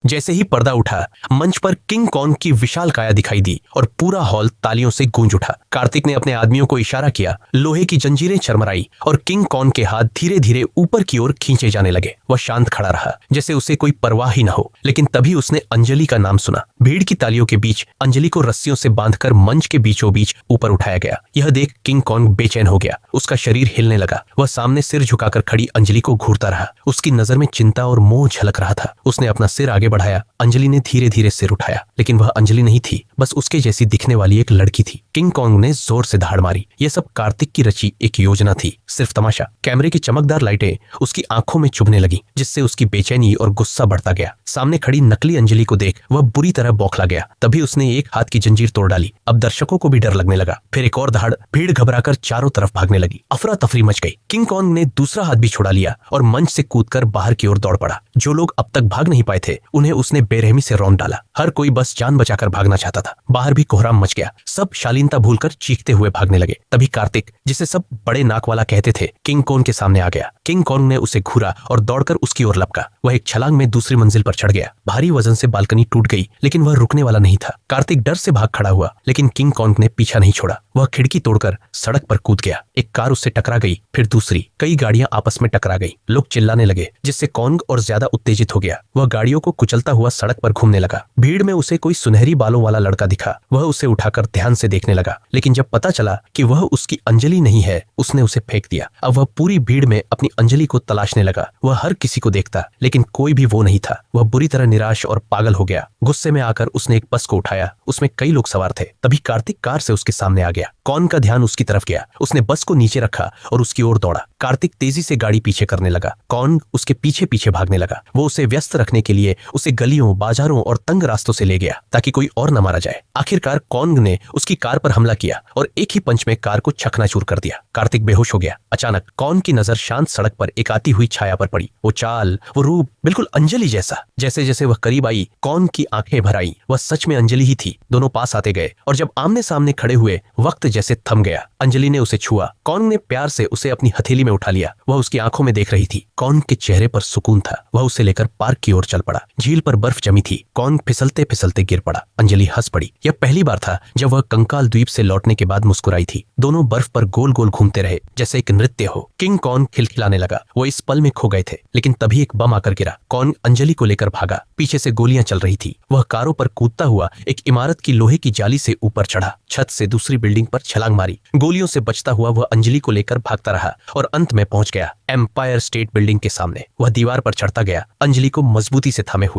जैसे ही पर्दा उठा, मंच पर किंग कॉन्ग की विशाल काया दिखाई दी और पूरा हॉल तालियों से गूंज उठा। कार्तिक ने अपने आदमियों को इशारा किया, लोहे की जंजीरें चरमराई और किंग कॉन्ग के हाथ धीरे धीरे ऊपर की ओर खींचे जाने लगे। वह शांत खड़ा रहा, जैसे उसे कोई परवाह ही न हो। लेकिन तभी उसने अंजलि का नाम सुना। भीड़ की तालियों के बीच अंजलि को रस्सियों से बांधकर मंच के बीचों बीच ऊपर उठाया गया। यह देख किंग कॉन्ग बेचैन हो गया। उसका शरीर हिलने लगा। वह सामने सिर झुकाकर खड़ी अंजलि को घूरता रहा। उसकी नजर में चिंता और मोह झलक रहा था। उसने अपना सिर आगे बढ़ाया। अंजलि ने धीरे धीरे सिर उठाया, लेकिन वह अंजलि नहीं थी, बस उसके जैसी दिखने वाली एक लड़की थी। किंग कॉन्ग ने जोर से दहाड़ मारी। यह सब कार्तिक की रची एक योजना थी, सिर्फ तमाशा। कैमरे की चमकदार लाइटें उसकी आंखों में चुभने लगी, जिससे उसकी बेचैनी और गुस्सा बढ़ता गया। सामने खड़ी नकली अंजलि को देख वह बुरी तरह बौखला गया। तभी उसने एक हाथ की जंजीर तोड़ डाली। अब दर्शकों को भी डर लगने लगा। फिर एक और दहाड़। भीड़ घबराकर चारों तरफ भागने लगी। अफरा तफरी मच गई। किंग कॉन्ग ने दूसरा हाथ भी छुड़ा लिया और मंच से कूदकर बाहर की ओर दौड़ पड़ा। जो लोग अब तक भाग नहीं पाए थे, उन्हें उसने बेरहमी से रौंद डाला। हर कोई बस जान बचाकर भागना चाहता था। बाहर भी कोहराम मच गया। सब शालीनता भूलकर चीखते हुए भागने लगे। तभी कार्तिक, जिसे सब बड़े नाक वाला कहते थे, किंग कॉन्ग के सामने आ गया। किंग कॉन्ग ने उसे घूरा और दौड़कर उसकी ओर लपका। वह एक छलांग में दूसरी मंजिल पर चढ़ गया। भारी वजन से बालकनी टूट गई, लेकिन वह रुकने वाला नहीं था। कार्तिक डर से भाग खड़ा हुआ, लेकिन किंग कॉन्ग ने पीछा नहीं छोड़ा। वह खिड़की तोड़कर सड़क पर कूद गया। एक कार उससे टकरा गई, फिर दूसरी। कई गाड़ियां आपस में टकरा गई। लोग चिल्लाने लगे, जिससे कॉन्ग और ज्यादा उत्तेजित हो गया। वह गाड़ियों को कुचलता हुआ सड़क पर घूमने लगा। भीड़ में उसे कोई सुनहरी बालों वाला लड़का दिखा। वह उसे उठाकर ध्यान से देखने लगा, लेकिन जब पता चला कि वह उसकी अंजलि नहीं है, उसने उसे फेंक दिया। अब वह पूरी भीड़ में अपनी अंजलि को तलाशने लगा। वह हर किसी को देखता, लेकिन कोई भी वो नहीं था। वह बुरी तरह निराश और पागल हो गया। गुस्से में आकर उसने एक बस को उठाया। उसमें कई लोग सवार थे। तभी कार्तिक कार से उसके सामने आ गया। कॉन्ग का ध्यान उसकी तरफ गया। उसने बस को नीचे रखा और उसकी ओर दौड़ा। कार्तिक तेजी से गाड़ी पीछे करने लगा। कॉन्ग उसके पीछे पीछे भागने लगा। वो उसे व्यस्त रखने के लिए उसे गलियों, बाजारों और तंग रास्तों से ले गया, ताकि कोई और न मारा जाए। आखिरकार कॉन्ग ने उसकी कार पर हमला किया और एक ही पंच में कार को चकनाचूर कर दिया। कार्तिक बेहोश हो गया। अचानक कॉन्ग की नजर शांत सड़क पर एक आती हुई छाया पर पड़ी। वो चाल, वो रूप, बिल्कुल अंजलि जैसा। जैसे जैसे वह करीब आई, कॉन्ग की आंखें भर आई। वह सच में अंजलि ही थी। दोनों पास आते गए और जब आमने सामने खड़े हुए, वक्त जैसे थम गया। अंजलि ने उसे छुआ। कॉन्ग ने प्यार से उसे अपनी हथेली में उठा लिया। वह उसकी आंखों में देख रही थी। कॉन्ग के चेहरे पर सुकून था। वह उसे लेकर पार्क की ओर चल पड़ा। झील पर बर्फ जमी थी। कॉन्ग फिसलते फिसलते गिर पड़ा। अंजलि हंस पड़ी। यह पहली बार था जब वह कंकाल द्वीप से लौटने के बाद मुस्कुराई थी। दोनों बर्फ पर गोल गोल घूमते रहे, जैसे एक नृत्य हो। किंग कॉन्ग खिलखिलाने लगा। वो इस पल में खो गए थे, लेकिन तभी एक बम आकर गिरा। कॉन्ग अंजलि को लेकर भागा। पीछे से गोलियां चल रही थी। वह कारों पर कूदता हुआ एक इमारत की लोहे की जाली से ऊपर चढ़ा। छत से दूसरी बिल्डिंग पर छलांग मारी। गोलियों से बचता हुआ वह अंजलि को लेकर भागता रहा और अंत में पहुंच गया एम्पायर स्टेट बिल्डिंग के सामने। वह दीवार पर चढ़ता गया, अंजलि को मजबूती से थामे हुए।